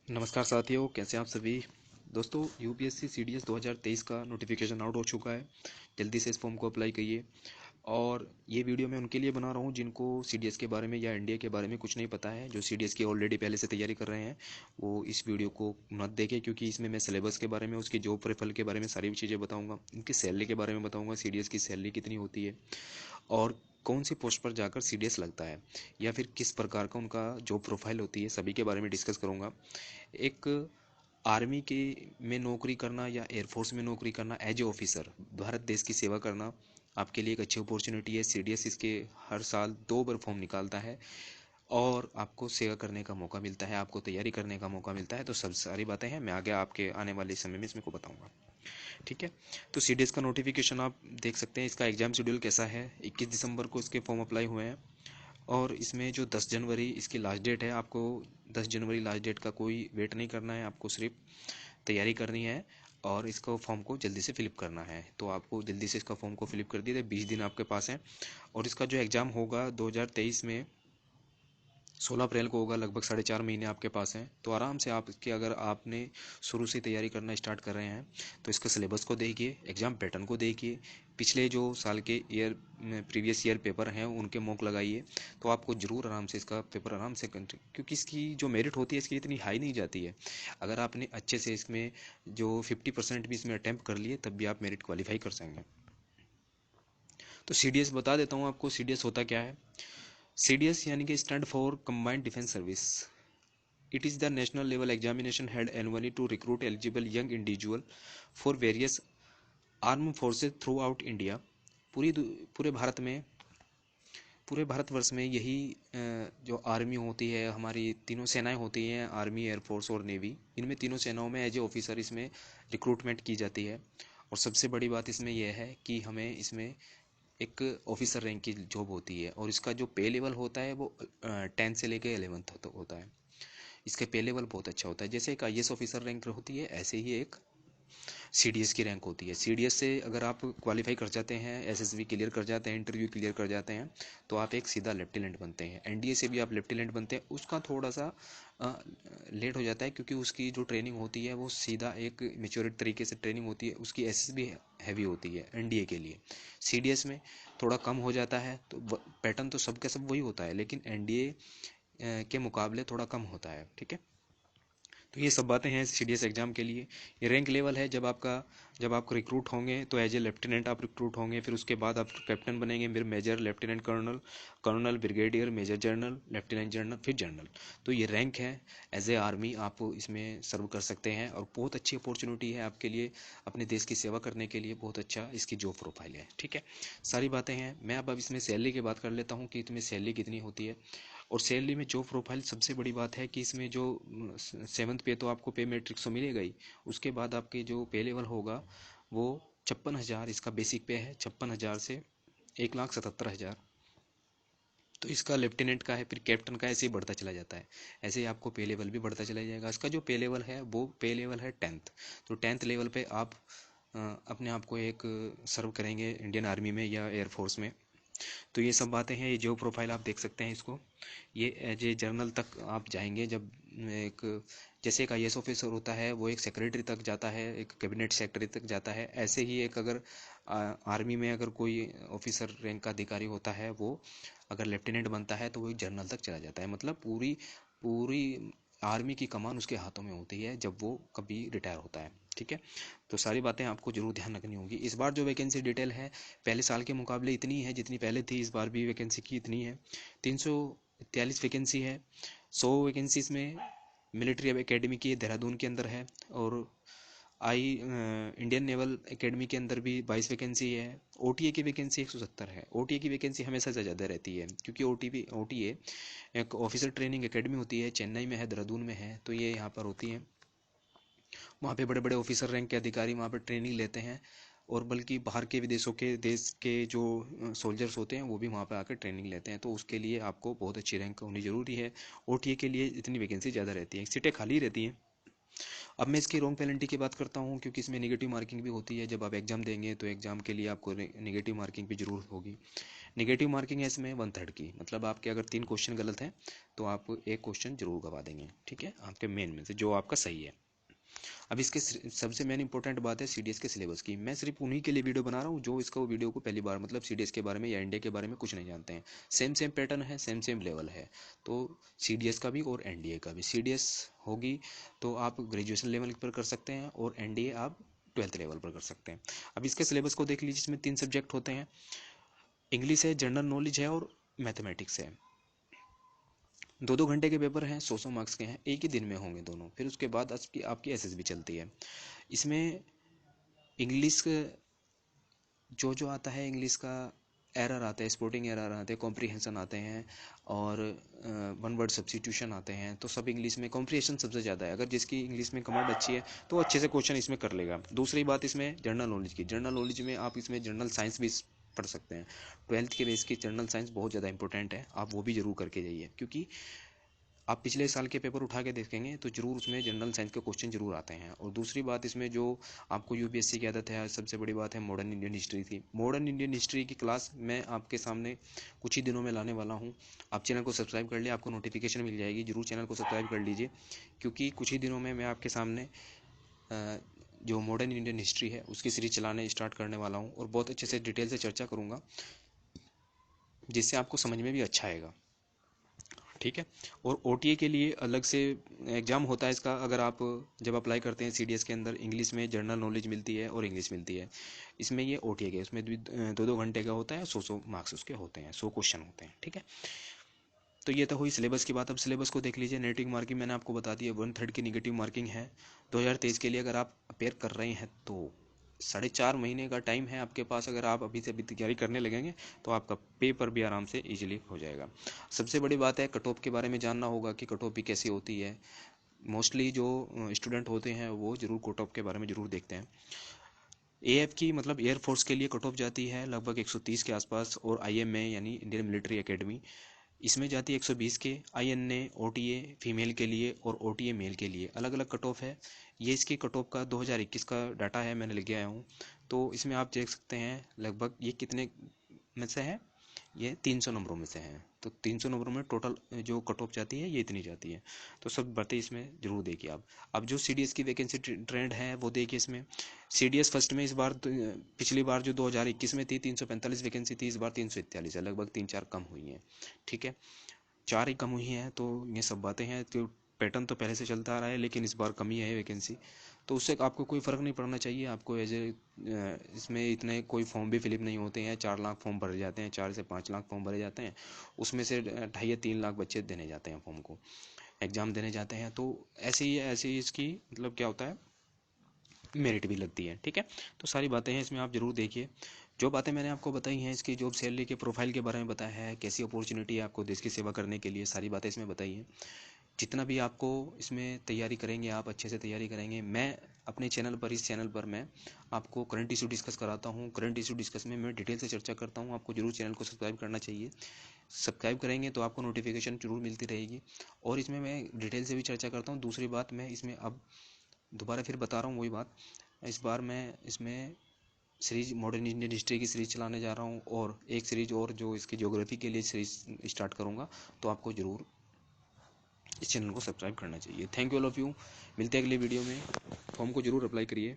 नमस्कार साथियों, कैसे हैं आप सभी। दोस्तों, यूपीएससी सीडीएस 2023 का नोटिफिकेशन आउट हो चुका है। जल्दी से इस फॉर्म को अप्लाई करिए। और ये वीडियो मैं उनके लिए बना रहा हूँ जिनको सीडीएस के बारे में या एनडीए के बारे में कुछ नहीं पता है। जो सीडीएस की ऑलरेडी पहले से तैयारी कर रहे हैं वो इस वीडियो को मत देखें, क्योंकि इसमें मैं सिलेबस के बारे में, उसकी जॉब प्रोफाइल के बारे में सारी चीज़ें बताऊँगा। इनकी सैलरी के बारे में बताऊँगा, सीडीएस की सैलरी कितनी होती है और कौन सी पोस्ट पर जाकर सीडीएस लगता है, या फिर किस प्रकार का उनका जॉब प्रोफाइल होती है, सभी के बारे में डिस्कस करूँगा। एक आर्मी के में नौकरी करना या एयरफोर्स में नौकरी करना एज ए ऑफिसर, भारत देश की सेवा करना आपके लिए एक अच्छी अपॉर्चुनिटी है। सीडीएस इसके हर साल 2 बार फॉर्म निकालता है और आपको सेवा करने का मौका मिलता है, आपको तैयारी करने का मौका मिलता है। तो सब सारी बातें हैं, मैं आगे आपके आने वाले समय में इसमें को बताऊंगा। ठीक है। तो सीडीएस का नोटिफिकेशन आप देख सकते हैं। इसका एग्जाम शेड्यूल कैसा है, 21 दिसंबर को इसके फॉर्म अप्लाई हुए हैं। और इसमें जो 10 जनवरी इसकी लास्ट डेट है, आपको 10 जनवरी लास्ट डेट का कोई वेट नहीं करना है, आपको सिर्फ तैयारी करनी है और इसको फॉर्म को जल्दी से फिलअप करना है। तो आपको जल्दी से इसका फॉर्म को फिलअप कर दिए, 20 दिन आपके पास हैं। और इसका जो एग्ज़ाम होगा 2023 में 16 अप्रैल को होगा। लगभग 4.5 महीने आपके पास हैं, तो आराम से आपके, अगर आपने शुरू से तैयारी करना स्टार्ट कर रहे हैं तो इसके सिलेबस को देखिए, एग्ज़ाम पैटर्न को देखिए, पिछले जो साल के प्रीवियस ईयर पेपर हैं उनके मॉक लगाइए। तो आपको ज़रूर आराम से इसका पेपर आराम से क्योंकि इसकी जो मेरिट होती है इसकी इतनी हाई नहीं जाती है। अगर आपने अच्छे से इसमें जो 50% भी इसमें अटैम्प्ट कर लिए तब भी आप मेरिट क्वालिफाई कर सकेंगे। तो सीडीएस बता देता हूँ आपको, सीडीएस होता क्या है। सीडीएस यानी कि stand for combined defence service. It is the national level examination held annually to recruit eligible young individual for various armed forces throughout India। पूरी पूरे भारत में, पूरे भारतवर्ष में यही जो आर्मी होती है, हमारी तीनों सेनाएं होती हैं, आर्मी, एयरफोर्स और नेवी, इनमें तीनों सेनाओं में एज ए ऑफिसर इसमें रिक्रूटमेंट की जाती है। और सबसे बड़ी बात इसमें यह है कि हमें इसमें एक ऑफिसर रैंक की जॉब होती है। और इसका जो पे लेवल होता है वो 10 से लेकर 11 होता है। इसका पे लेवल बहुत अच्छा होता है। जैसे एक आईएएस ऑफिसर रैंक होती है, ऐसे ही एक सीडीएस की रैंक होती है। सीडीएस से अगर आप क्वालिफाई कर जाते हैं, एसएसबी क्लियर कर जाते हैं, इंटरव्यू क्लियर कर जाते हैं, तो आप एक सीधा लेफ्टिनेंट बनते हैं। एनडीए से भी आप लेफ्टिनेंट बनते हैं। उसका थोड़ा सा लेट हो जाता है, क्योंकि उसकी जो ट्रेनिंग होती है वो सीधा एक मेच्योरिटी तरीके से ट्रेनिंग होती है, उसकी एसएसबी हैवी होती है एनडीए के लिए। सीडीएस में थोड़ा कम हो जाता है। तो पैटर्न तो सबका सब वही होता है, लेकिन एनडीए के मुकाबले थोड़ा कम होता है। ठीक है। तो ये सब बातें हैं सीडीएस एग्जाम के लिए। ये रैंक लेवल है। जब आप रिक्रूट होंगे तो एज ए लेफ्टिनेंट आप रिक्रूट होंगे, फिर उसके बाद आप कैप्टन बनेंगे, फिर major, lieutenant colonel, colonel, brigadier, major general, lieutenant general, फिर जनरल। तो ये रैंक है। एज ए आर्मी आप इसमें सर्व कर सकते हैं और बहुत अच्छी अपॉर्चुनिटी है आपके लिए, अपने देश की सेवा करने के लिए। बहुत अच्छा इसकी जॉब प्रोफाइल है। ठीक है। सारी बातें हैं। मैं अब इसमें सैलरी की बात कर लेता हूँ कि इसमें सैलरी कितनी होती है। और सैलरी में जॉब प्रोफाइल, सबसे बड़ी बात है कि इसमें जो 7th पे तो आपको पे मैट्रिक्स तो मिलेगा ही। उसके बाद आपके जो पे लेवल होगा वो 56,000 इसका बेसिक पे है। 56,000 से 1,77,000। तो इसका लेफ्टिनेंट का है, फिर कैप्टन का, ऐसे ही बढ़ता चला जाता है। ऐसे ही आपको पे लेवल भी बढ़ता चला जाएगा। इसका जो पे लेवल है वो पे लेवल है 10th। तो 10th लेवल पे आप अपने आप को एक सर्व करेंगे इंडियन आर्मी में या एयरफोर्स में। तो ये सब बातें हैं। ये जो प्रोफाइल आप देख सकते हैं इसको, ये एज ए जर्नल तक आप जाएंगे। जब एक, जैसे एक आईएएस ऑफिसर होता है वो एक सेक्रेटरी तक जाता है, एक कैबिनेट सेक्रेटरी तक जाता है, ऐसे ही एक अगर आर्मी में अगर कोई ऑफिसर रैंक का अधिकारी होता है, वो अगर लेफ्टिनेंट बनता है तो वो एक जनरल तक चला जाता है। मतलब पूरी पूरी आर्मी की कमान उसके हाथों में होती है जब वो कभी रिटायर होता है। ठीक है। तो सारी बातें आपको जरूर ध्यान रखनी होगी। इस बार जो वैकेंसी डिटेल है पहले साल के मुकाबले इतनी है जितनी पहले थी। इस बार भी वैकेंसी की इतनी है, 343 वैकेंसी है। 100 वैकेंसीज में मिलिट्री अब एकेडमी की देहरादून के अंदर है। और इंडियन नेवल एकेडमी के अंदर भी 22 वैकेंसी है। ओटीए की वैकेंसी 170 है। ओटीए की वैकेंसी हमेशा से ज़्यादा रहती है, क्योंकि ओटीए एक ऑफिसर ट्रेनिंग एकेडमी होती है, चेन्नई में है, देहरादून में है। तो ये यहाँ पर होती है। वहाँ पे बड़े बड़े ऑफिसर रैंक के अधिकारी वहाँ पर ट्रेनिंग लेते हैं। और बल्कि बाहर के विदेशों के देश के जो सोल्जर्स होते हैं वो भी वहाँ पर आकर ट्रेनिंग लेते हैं। तो उसके लिए आपको बहुत अच्छी रैंक होनी ज़रूरी है। ओटीए के लिए इतनी वैकेंसी ज़्यादा रहती है, सीटें खाली रहती हैं। अब मैं इसकी रॉन्ग पेनल्टी की बात करता हूँ, क्योंकि इसमें नेगेटिव मार्किंग भी होती है। जब आप एग्जाम देंगे तो एग्जाम के लिए आपको नेगेटिव मार्किंग भी जरूर होगी। नेगेटिव मार्किंग है इसमें 1/3 की, मतलब आपके अगर 3 क्वेश्चन गलत हैं तो आप एक क्वेश्चन जरूर गवा देंगे, ठीक है, आपके मेन में से जो आपका सही है। अब इसके सबसे मेन इंपॉर्टेंट बात है सीडीएस के सिलेबस की। मैं सिर्फ उन्हीं के लिए वीडियो बना रहा हूँ जो इसको वीडियो को पहली बार मतलब सीडीएस के बारे में या इंडिया के बारे में कुछ नहीं जानते हैं। सेम सेम पैटर्न है, सेम सेम लेवल है, तो सीडीएस का भी और एनडीए का भी। सीडीएस होगी तो आप ग्रेजुएशन लेवल पर कर सकते हैं और एनडीए आप 12th लेवल पर कर सकते हैं। अब इसके सिलेबस को देख लीजिए, इसमें 3 सब्जेक्ट होते हैं, इंग्लिश है, जनरल नॉलेज है और मैथमेटिक्स है। 2-2 घंटे के पेपर हैं, 100 मार्क्स के हैं, एक ही दिन में होंगे दोनों। फिर उसके बाद आपकी एसएसबी चलती है। इसमें इंग्लिश जो जो आता है, इंग्लिश का एरर आता है, स्पोर्टिंग एरर आते हैं, कॉम्प्रीहेंशन आते हैं और वन वर्ड सब्स्टिट्यूशन आते हैं, तो सब इंग्लिश में। कॉम्प्रीहेंशन सबसे ज़्यादा है, अगर जिसकी इंग्लिश में कमांड अच्छी है तो अच्छे से क्वेश्चन इसमें कर लेगा। दूसरी बात इसमें जनरल नॉलेज की, जनरल नॉलेज में आप इसमें जनरल साइंस भी पढ़ सकते हैं। 12th के बेस की जनरल साइंस बहुत ज़्यादा इंपॉर्टेंट है, आप वो भी जरूर करके जाइए, क्योंकि आप पिछले साल के पेपर उठा के देखेंगे तो जरूर उसमें जनरल साइंस के क्वेश्चन जरूर आते हैं। और दूसरी बात इसमें जो आपको यूपीएससी की आदत है, सबसे बड़ी बात है मॉडर्न इंडियन हिस्ट्री की। मॉडर्न इंडियन हिस्ट्री की क्लास मैं आपके सामने कुछ ही दिनों में लाने वाला हूँ। आप चैनल को सब्सक्राइब कर लिए, आपको नोटिफिकेशन मिल जाएगी, जरूर चैनल को सब्सक्राइब कर लीजिए, क्योंकि कुछ ही दिनों में मैं आपके सामने जो मॉडर्न इंडियन हिस्ट्री है उसकी सीरीज चलाने स्टार्ट करने वाला हूँ और बहुत अच्छे से डिटेल से चर्चा करूँगा, जिससे आपको समझ में भी अच्छा आएगा, ठीक है। और ओटीए के लिए अलग से एग्ज़ाम होता है इसका। अगर आप जब अप्लाई करते हैं सीडीएस के अंदर, इंग्लिश में जनरल नॉलेज मिलती है और इंग्लिश मिलती है, इसमें ये ओटीए के उसमें 2-2 घंटे का होता है, 100 मार्क्स उसके होते हैं, 100 क्वेश्चन होते हैं, ठीक है। तो ये तो हुई सिलेबस की बात। अब सिलेबस को देख लीजिए। नेगेटिव मार्किंग मैंने आपको बता दी है, 1/3 की नेगेटिव मार्किंग है 2023 के लिए। अगर आप अपेयर कर रहे हैं तो 4.5 महीने का टाइम है आपके पास। अगर आप अभी से अभी तैयारी करने लगेंगे तो आपका पेपर भी आराम से इजीली हो जाएगा। सबसे बड़ी बात है कट ऑफ के बारे में जानना होगा कि कट ऑफ भी कैसी होती है। मोस्टली जो स्टूडेंट होते हैं वो जरूर कट ऑफ के बारे में जरूर देखते हैं। एएफ की मतलब एयरफोर्स के लिए कट ऑफ जाती है लगभग 130 के आसपास, और आईएमए यानी इंडियन मिलिट्री एकेडमी इसमें जाती है 120 के। आईएनए ओटीए फीमेल के लिए और ओटीए मेल के लिए अलग अलग कट ऑफ है। ये इसकी कट ऑफ का 2021 का डाटा है, मैंने लेके आया हूँ। तो इसमें आप देख सकते हैं लगभग ये कितने में से है, ये 300 नंबरों में से है। तो 300 नंबरों में टोटल जो कट ऑफ जाती है ये इतनी जाती है। तो सब बातें इसमें जरूर देखिए आप। अब जो सीडीएस की वैकेंसी ट्रेंड है वो देखिए। इसमें सीडीएस फर्स्ट में इस बार पिछली बार जो 2021 में थी 345 वैकेंसी थी, इस बार 341 है, लगभग 3-4 कम हुई है, ठीक है, 4 ही कम हुई हैं। तो ये सब बातें हैं, तो पैटर्न तो पहले से चलता आ रहा है, लेकिन इस बार कमी है वैकेंसी। तो उससे आपको कोई फ़र्क नहीं पड़ना चाहिए। आपको एज ए इसमें इतने कोई फॉर्म भी फिलिप नहीं होते हैं। 4 लाख फॉर्म भरे जाते हैं, 4 से 5 लाख फॉर्म भरे जाते हैं, उसमें से 2.5 या 3 लाख बच्चे देने जाते हैं फॉर्म को, एग्ज़ाम देने जाते हैं। तो ऐसे ही इसकी मतलब क्या होता है, मेरिट भी लगती है, ठीक है। तो सारी बातें हैं इसमें, आप जरूर देखिए। जो बातें मैंने आपको बताई हैं, इसकी जॉब सैलरी के प्रोफाइल के बारे में बताया है, कैसी अपॉर्चुनिटी है आपको देश की सेवा करने के लिए, सारी बातें इसमें बताई हैं। जितना भी आपको इसमें तैयारी करेंगे, आप अच्छे से तैयारी करेंगे। मैं अपने चैनल पर, इस चैनल पर मैं आपको करंट इशू डिस्कस कराता हूँ। करंट इशू डिस्कस में मैं डिटेल से चर्चा करता हूँ। आपको जरूर चैनल को सब्सक्राइब करना चाहिए। सब्सक्राइब करेंगे तो आपको नोटिफिकेशन जरूर मिलती रहेगी, और इसमें मैं डिटेल से भी चर्चा करता हूँ। दूसरी बात, मैं इसमें अब दोबारा फिर बता रहा हूँ वही बात, इस बार मैं इसमें सीरीज मॉडर्न इंडियन हिस्ट्री की सीरीज चलाने जा रहा हूँ, और एक सीरीज और जो इसकी ज्योग्राफी के लिए सीरीज स्टार्ट करूँगा। तो आपको ज़रूर इस चैनल को सब्सक्राइब करना चाहिए। Thank you all of you. मिलते हैं अगले वीडियो में। फॉर्म को ज़रूर अप्लाई करिए।